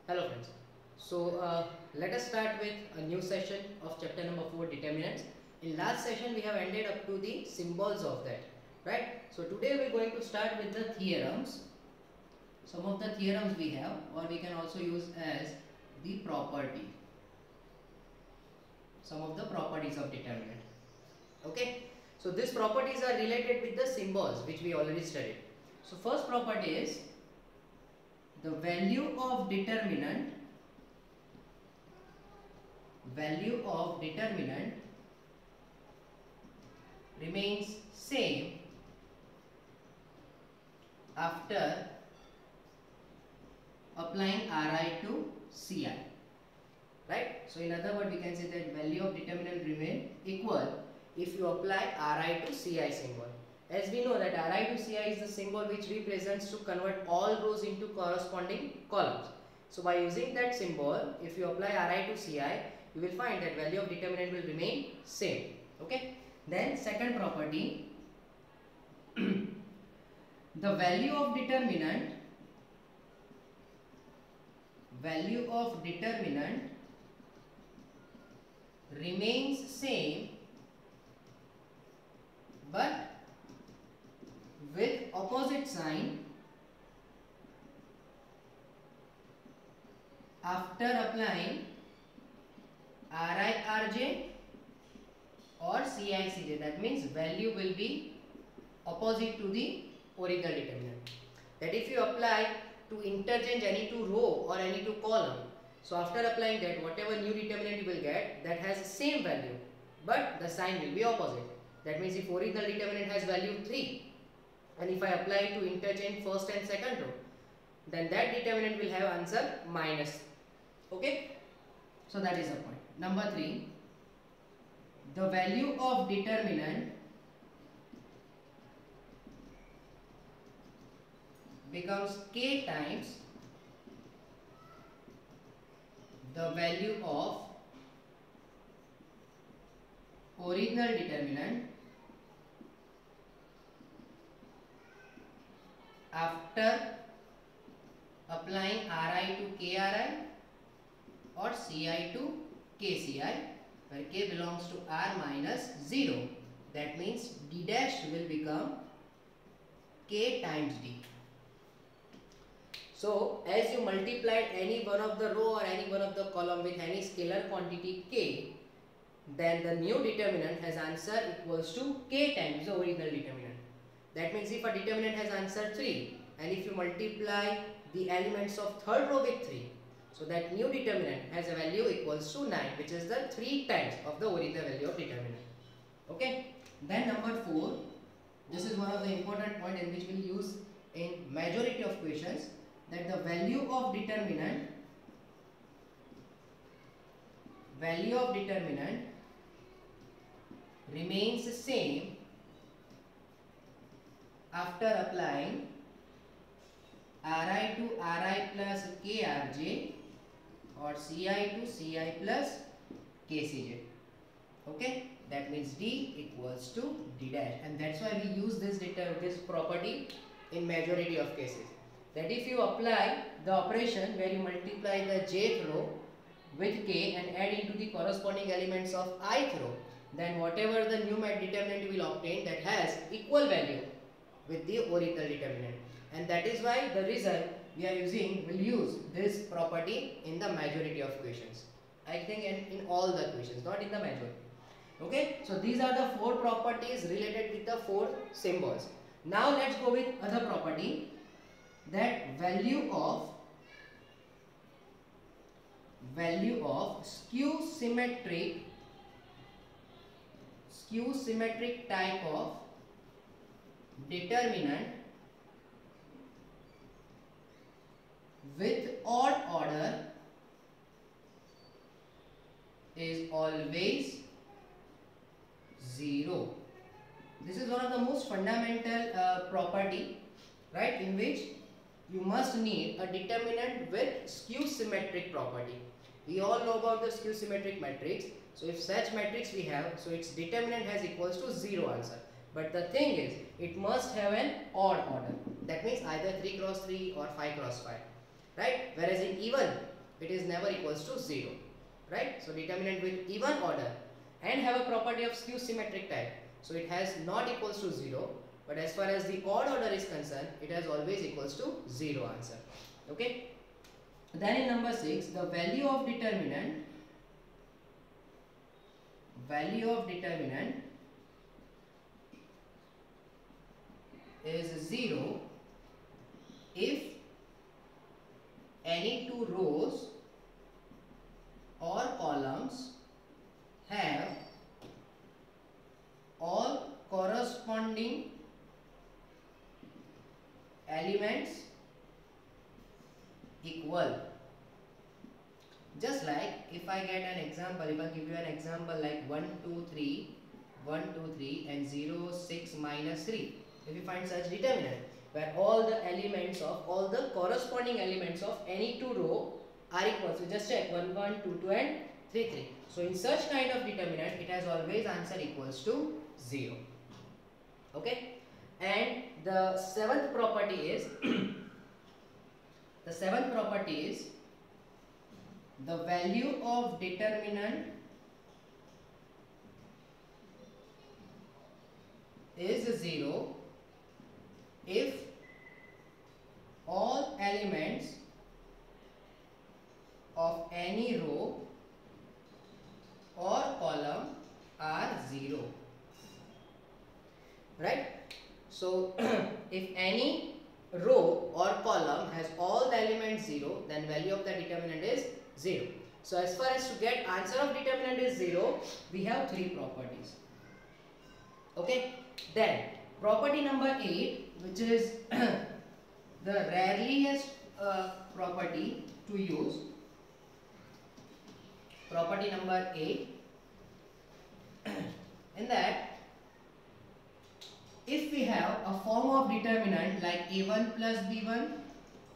Hello friends. Let us start with a new session of chapter number 4, determinants. In last session we have ended up to the symbols of that, right? So today we are going to start with the theorems. Some of the theorems we have, or we can also use as the property. Some of the properties of determinant. Okay? So these properties are related with the symbols which we already studied. So first property is the value of determinant remains same after applying Ri to Ci, right? So in other words, we can say that value of determinant remain equal if you apply Ri to Ci symbol. As we know that Ri to Ci is the symbol which represents to convert all rows into corresponding columns. So by using that symbol, if you apply Ri to Ci, you will find that value of determinant will remain same. Okay. Then second property, the value of determinant remains same but with opposite sign after applying RiRj or CiCj. That means value will be opposite to the original determinant. That if you apply to interchange any two row or any two column, so after applying that, whatever new determinant you will get, that has the same value but the sign will be opposite. That means if original determinant has value 3 and if I apply to interchange first and second row, then that determinant will have answer minus. Okay, so that is the point. Number 3, the value of determinant becomes k times the value of original determinant after applying Ri to Kri or Ci to Kci, where k belongs to r minus 0. That means d dash will become k times d. So as you multiplied any one of the row or any one of the column with any scalar quantity k, then the new determinant has answer equals to k times the original determinant. That means if a determinant has answer 3 and if you multiply the elements of third row with 3, so that new determinant has a value equals to 9, which is the 3 times of the original value of determinant. Okay. Then number 4, this is one of the important point in which we will use in majority of questions, that the value of determinant remains the same after applying Ri to Ri plus Krj or Ci to Ci plus Kcj. Okay, that means d equals to d dash, and that's why we use this property in majority of cases. That if you apply the operation where you multiply the jth row with k and add into the corresponding elements of ith row, then whatever the new determinant you will obtain, that has equal value with the original determinant, and that is why the result we are using will use this property in the majority of questions. I think in all the questions, not in the majority. Okay, so these are the 4 properties related with the 4 symbols. Now let's go with other property, that value of skew symmetric type of determinant with odd order is always 0. This is one of the most fundamental property, right, in which you must need a determinant with skew symmetric property. We all know about the skew symmetric matrix. So if such matrix we have, so its determinant has equals to 0 answer. But the thing is, it must have an odd order. That means either 3 cross 3 or 5 cross 5. Right? Whereas in even, it is never equals to 0, right? So determinant with even order and have a property of skew symmetric type, so it has not equals to 0, but as far as the odd order is concerned, it has always equals to 0 answer. Okay. Then in number 6, the value of determinant is 0 if any two rows or columns have all corresponding elements equal. Just like if I get an example, if I give you an example like 1 2 3 and 0 6 minus 3, if you find such determinant where all the elements of all the corresponding elements of any two row are equal, so just check 1 1 2 2 and 3 3. So in such kind of determinant, it has always answer equals to 0. Okay. And the seventh property is the value of determinant is 0 if all elements of any row or column are 0, right? So if any row or column has all the elements 0, then value of the determinant is 0. So as far as to get answer of determinant is 0, we have 3 properties. Okay. Then property number 8, which is the rarest property to use. Property number 8, in that if we have a form of determinant like a1 plus b1,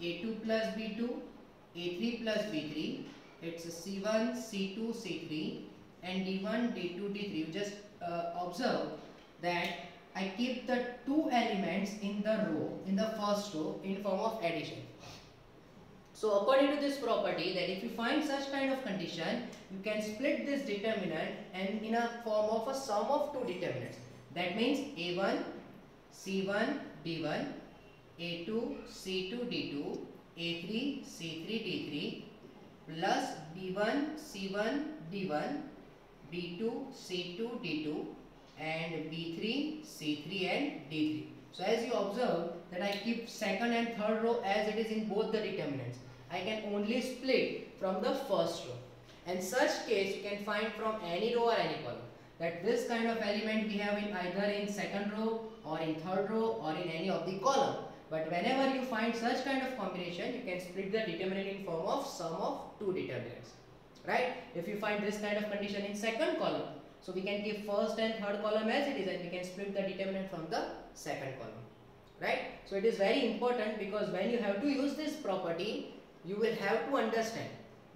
a2 plus b2, a3 plus b3, it's c1, c2, c3 and d1, d2, d3. You just observe that I keep the two elements in the row, in the first row, in form of addition. So according to this property, that if you find such kind of condition, you can split this determinant and in a form of a sum of two determinants. That means a1 c1 d1, a2 c2 d2, a3 c3 d3 plus b1 c1 d1, b2 c2 d2 and b3 c3 and d3. So as you observe that I keep second and third row as it is in both the determinants, I can only split from the first row. And such case you can find from any row or any column, that this kind of element we have in either in second row or in third row or in any of the column. But whenever you find such kind of combination, you can split the determinant in form of sum of two determinants, right? If you find this kind of condition in second column, so we can keep first and third column as it is and we can split the determinant from the second column, right? So it is very important, because when you have to use this property, you will have to understand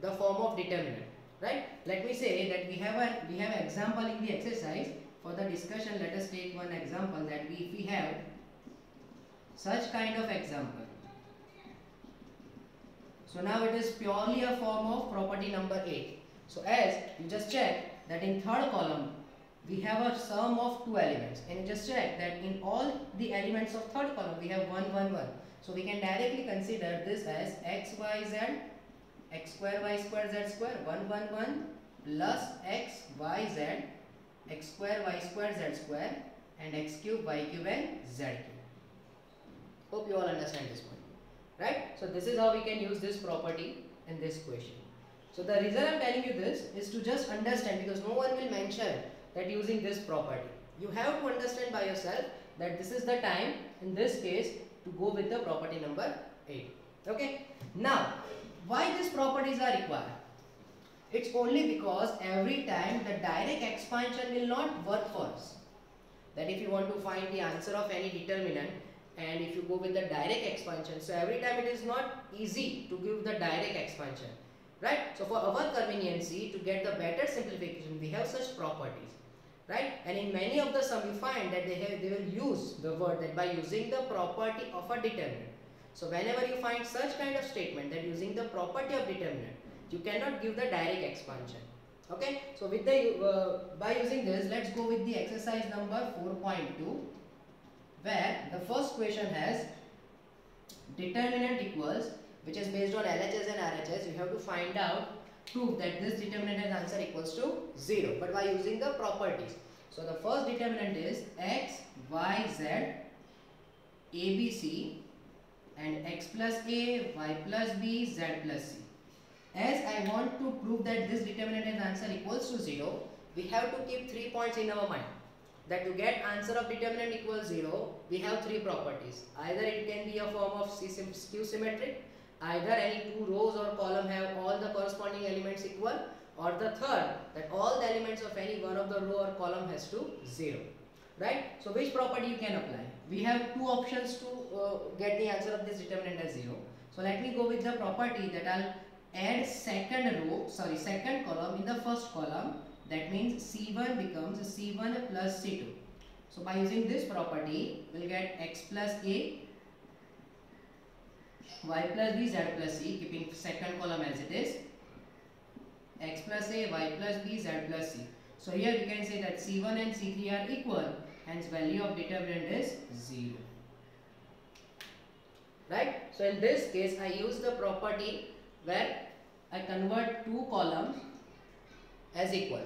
the form of determinant, right? Let me say that we have an example in the exercise. For the discussion, let us take one example, that if we have such kind of example. So now it is purely a form of property number 8. So as you just check that in third column we have a sum of two elements, and you just check that in all the elements of third column we have 1 1 1. So we can directly consider this as x y z, x square y square z square 1 1 1 plus x y z, x square y square z square and x cube y cube and z cube. Hope you all understand this point, right? So this is how we can use this property in this question. So the reason I am telling you this is to just understand, because no one will mention that using this property. You have to understand by yourself that this is the time in this case to go with the property number 8. Okay. Now, why these properties are required? It's only because every time the direct expansion will not work for us. That if you want to find the answer of any determinant, and if you go with the direct expansion, so every time it is not easy to give the direct expansion, right? So for our conveniency, to get the better simplification, we have such properties, right? And in many of the sum you find that they will use the word that by using the property of a determinant. So whenever you find such kind of statement that using the property of determinant, You cannot give the direct expansion. Okay, so with the by using this, let's go with the exercise number 4.2, where the first question has determinant equals, which is based on LHS and RHS. You have to find out, prove that this determinant and answer equals to 0, but by using the properties. So the first determinant is x, y, z, a, b, c, and x plus a, y plus b, z plus c. As I want to prove that this determinant and answer equals to 0, we have to keep 3 points in our mind. That to get answer of determinant equals 0, we have 3 properties. Either it can be a form of skew symmetric, either any 2 rows or column have all the corresponding elements equal, or the third, that all the elements of any one of the row or column has to 0. Right? So which property you can apply? We have 2 options to get the answer of this determinant as 0. So let me go with the property that I'll add second column in the first column. That means C1 becomes C1 plus C2. So by using this property, we'll get x plus a, y plus b, z plus c, keeping second column as it is, x plus a, y plus b, z plus c. So here we can say that C1 and C3 are equal, hence value of determinant is 0. Right? So in this case, I use the property where I convert 2 columns as equal.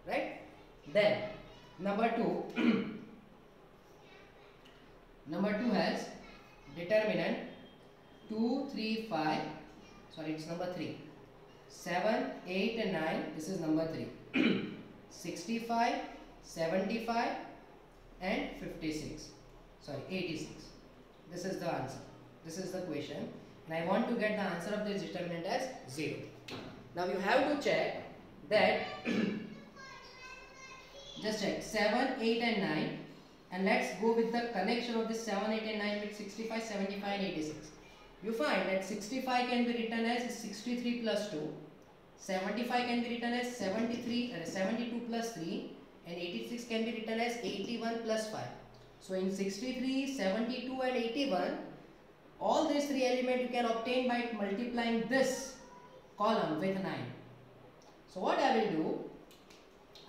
Right? Then number 2 number 2 has determinant 2, 3, 5, sorry, it's number 3, 7, 8 and 9, this is number 3, 65, 75 and 56, sorry, 86. This is the answer. This is the question, and I want to get the answer of this determinant as 0. Now you have to check that just check 7, 8 and 9, and let's go with the connection of this 7, 8 and 9 with 65, 75 and 86. You find that 65 can be written as 63 plus 2, 75 can be written as 72 plus 3, and 86 can be written as 81 plus 5. So in 63, 72 and 81, all these 3 elements you can obtain by multiplying this column with 9. So what I will do,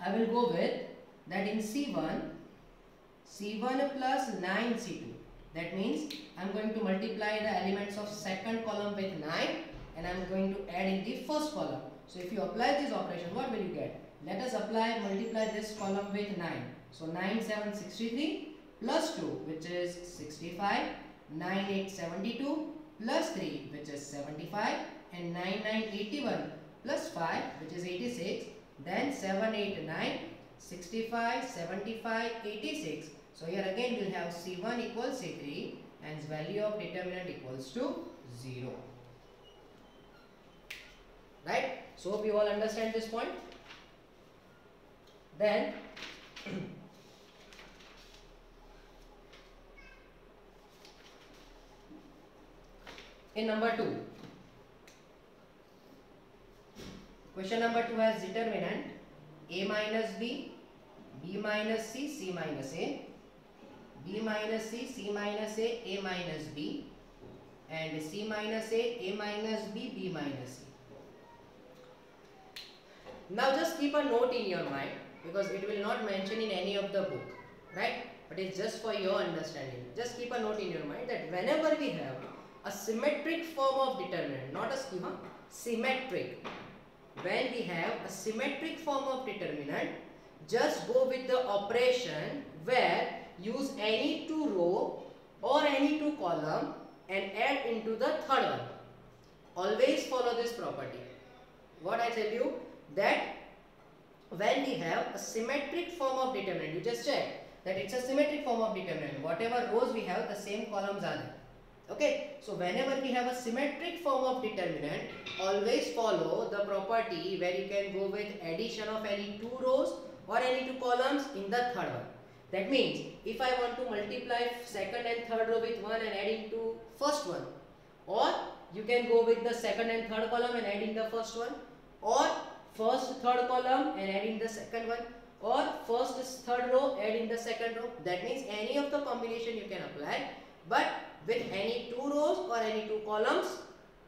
I will go with that in C1 plus 9 C2. That means I am going to multiply the elements of second column with 9, and I am going to add in the first column. So if you apply this operation, what will you get? Let us multiply this column with 9. So 9, 7, 63 plus 2, which is 65, 9, 8, 72 plus 3, which is 75, and 9, 9, 81 plus 5, which is 86. Then 7, 8, 9, 65, 75, 86. So here again we will have C1 equals C3, and value of determinant equals to 0. Right? So hope you all understand this point. Then in number 2, question number 2 has determinant A minus B, B minus C, C minus A, B minus C, C minus A minus B, and C minus A minus B, B minus C. Now just keep a note in your mind, because it will not mention in any of the book, right? But it's just for your understanding. Just keep a note in your mind that whenever we have a symmetric form of determinant, not a skew, symmetric. When we have a symmetric form of determinant, just go with the operation where use any 2 row or any 2 column and add into the third one. Always follow this property. What I tell you, that when we have a symmetric form of determinant, you just check that it's a symmetric form of determinant. Whatever rows we have, the same columns are there. Okay, so whenever we have a symmetric form of determinant, always follow the property where you can go with addition of any 2 rows or any 2 columns in the third one. That means if I want to multiply second and third row with 1 and adding to first one, or you can go with the second and third column and adding the first one, or first third column and adding the second one, or first third row adding the second row. That means any of the combination you can apply, but with any 2 rows or any 2 columns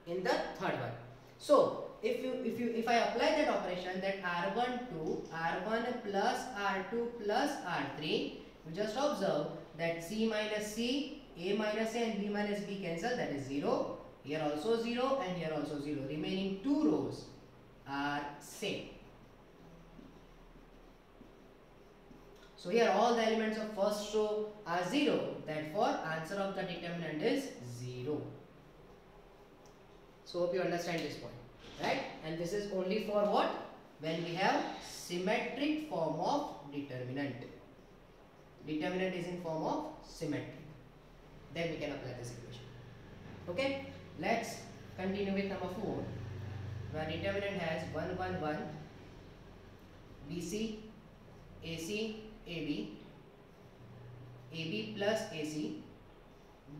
in the third one. So if I apply that operation, that R1 to R1 plus R2 plus R3, you just observe that C minus C, A minus A and B minus B cancel, that is 0. Here also 0 and here also 0. Remaining two rows are same. So here all the elements of first row are 0. Therefore, answer of the determinant is 0. So hope you understand this point, right? And this is only for what? When we have symmetric form of determinant. Determinant is in form of symmetry. Then we can apply this equation. Okay? Let's continue with number 4, where determinant has 1, 1, 1, BC, AC, AB, AB plus AC,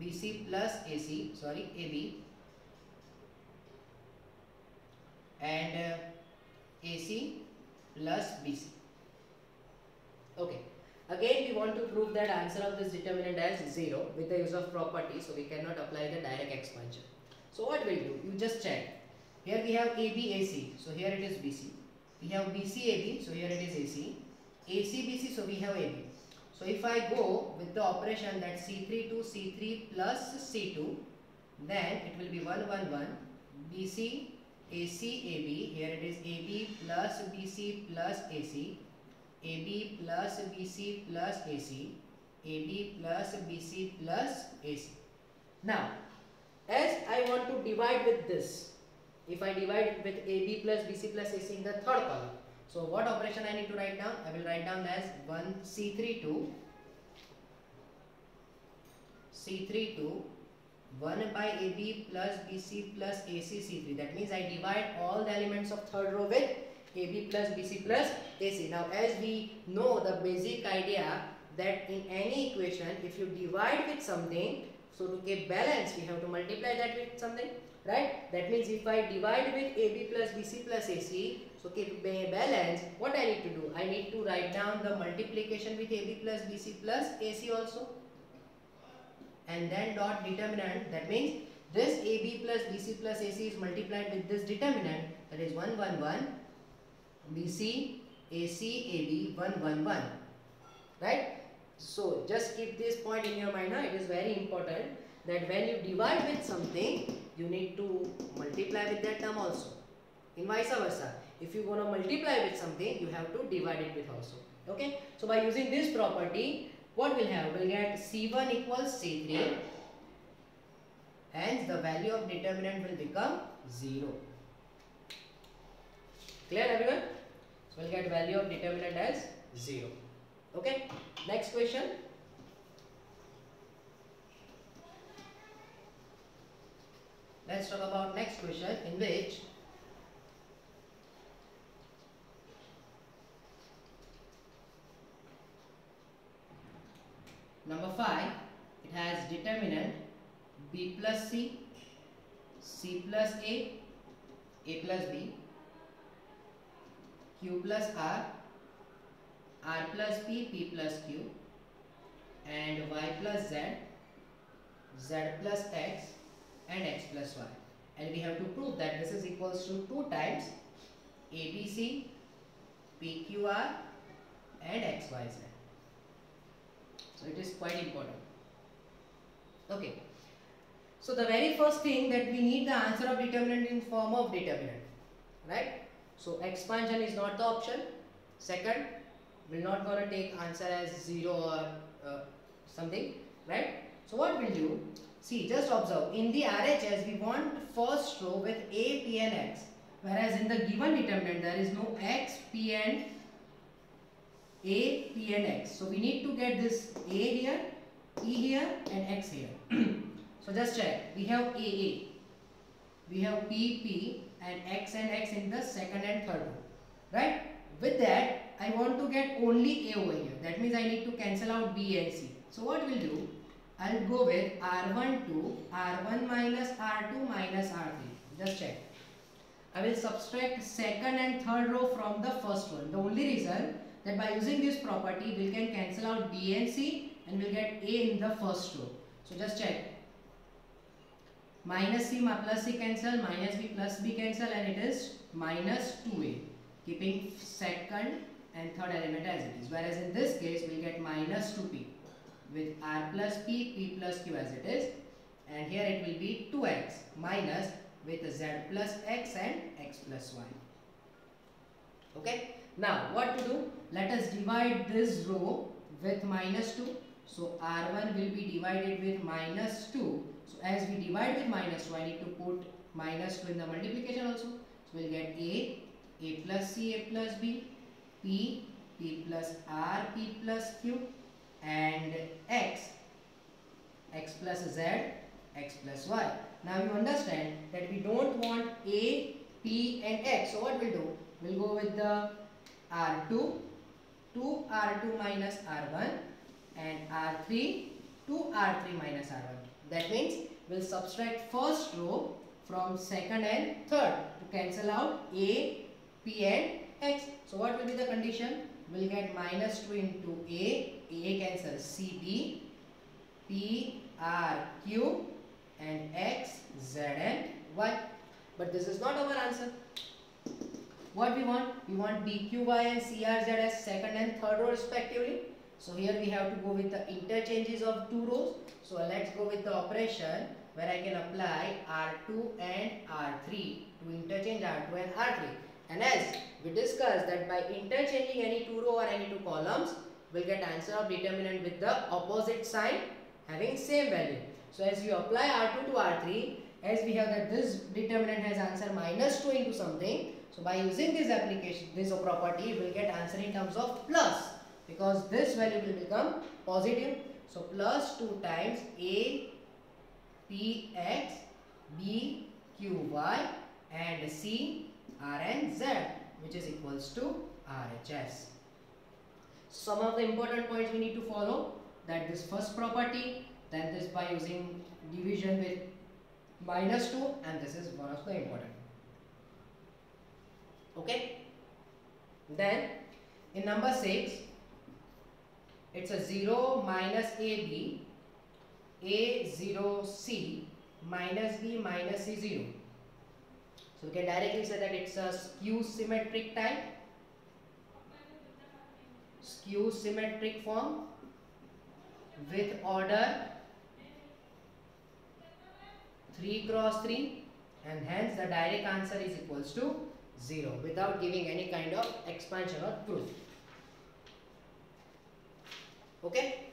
BC plus AC, sorry, AB, and AC plus BC. Okay. Again, we want to prove that answer of this determinant as 0 with the use of property, so we cannot apply the direct expansion. So what we'll do, you just check. Here we have AB, AC, so here it is BC. We have BC, AB, so here it is AC. AC, BC, so we have AB. So if I go with the operation that C3 to C3 plus C2, then it will be 1, 1, 1, BC, AC, AB, here it is AB plus BC plus AC, AB plus BC plus AC, AB plus BC plus AC. Now, as I want to divide with this, if I divide with AB plus BC plus AC in the third column, so what operation I need to write down? I will write down as 1 C3 to 1 by AB plus BC plus AC C3. That means I divide all the elements of third row with AB plus BC plus AC. Now as we know the basic idea that in any equation, if you divide with something, so to keep balance we have to multiply that with something, right? That means if I divide with AB plus BC plus AC, so keep balance, what I need to do? I need to write down the multiplication with AB plus BC plus AC also, and then dot determinant. That means this AB plus BC plus AC is multiplied with this determinant, that is 1, 1, 1, BC, AC, AB, 1, 1, 1, right? So just keep this point in your mind. It is very important that when you divide with something, you need to multiply with that term also. In vice versa, if you want to multiply with something, you have to divide it with also. Okay. So by using this property, what we'll have? We'll get C1 equals C3. Hence the value of determinant will become 0. Clear everyone? So we'll get value of determinant as 0. Okay. Next question. Let's talk about next question, in which number 5, it has determinant B plus C, C plus A plus B, Q plus R plus P, P plus Q, and Y plus Z, Z plus X, and X plus Y. And we have to prove that this is equals to 2 times ABC, PQR, and XYZ. So it is quite important. Okay. So the very first thing that we need the answer of determinant in form of determinant, right? So expansion is not the option. Second, we're not going to take answer as 0 or something, right? So what we'll do, see, just observe, in the RHS we want first row with A, P and X, whereas in the given determinant there is no X, P and A, P and X. So we need to get this A here, E here and X here. So just check, we have AA, we have P, P and X in the second and third row, right? With that, I want to get only A over here. That means I need to cancel out B and C. So what we'll do, I'll go with R1 to R1 minus R2 minus R3. Just check. I will subtract second and third row from the first one. The only reason that by using this property, we can cancel out B and C and we'll get A in the first row. So just check. minus c plus c cancel, minus b plus b cancel, and it is minus 2a, keeping second and third element as it is. Whereas in this case, we'll get minus 2p with r plus p plus q as it is, and here it will be 2x minus with z plus x and x plus y. Okay. Now what to do? Let us divide this row with minus 2. So r1 will be divided with minus 2. So as we divide with minus 2, I need to put minus 2 in the multiplication also. So we'll get a plus c, a plus b, p plus r, p plus q, and x plus z, x plus y. Now you understand that we don't want a, p and x. So what we'll do? We'll go with the r2, 2r2 minus r1, and r3, 2r3 minus r1. That means we'll subtract first row from second and third to cancel out a, p and x. So what will be the condition? We'll get minus 2 into a cancels cb, p, r, q, and x, z and y. But this is not our answer. What we want? We want dqy and crz as second and third row respectively. So here we have to go with the interchanges of two rows. So let's go with the operation where I can apply r2 and r3 to interchange r2 and r3. And as we discussed that by interchanging any two row or any two columns, we'll get answer of determinant with the opposite sign having same value. So as you apply r2 to r3, as we have that this determinant has answer minus 2 into something. So by using this application, this property, we'll get answer in terms of plus, because this value will become positive. So plus 2 times a, p, x, b, q, y, and c, r and z, which is equals to RHS. Some of the important points we need to follow, that this first property, then this by using division with minus 2, and this is one of the important. Okay. Then in number 6, it's a 0 minus ab, a0c minus b minus c0. So we can directly say that it's a skew symmetric type, skew symmetric form with order 3 cross 3, and hence the direct answer is equals to 0 without giving any kind of expansion or proof. Okay.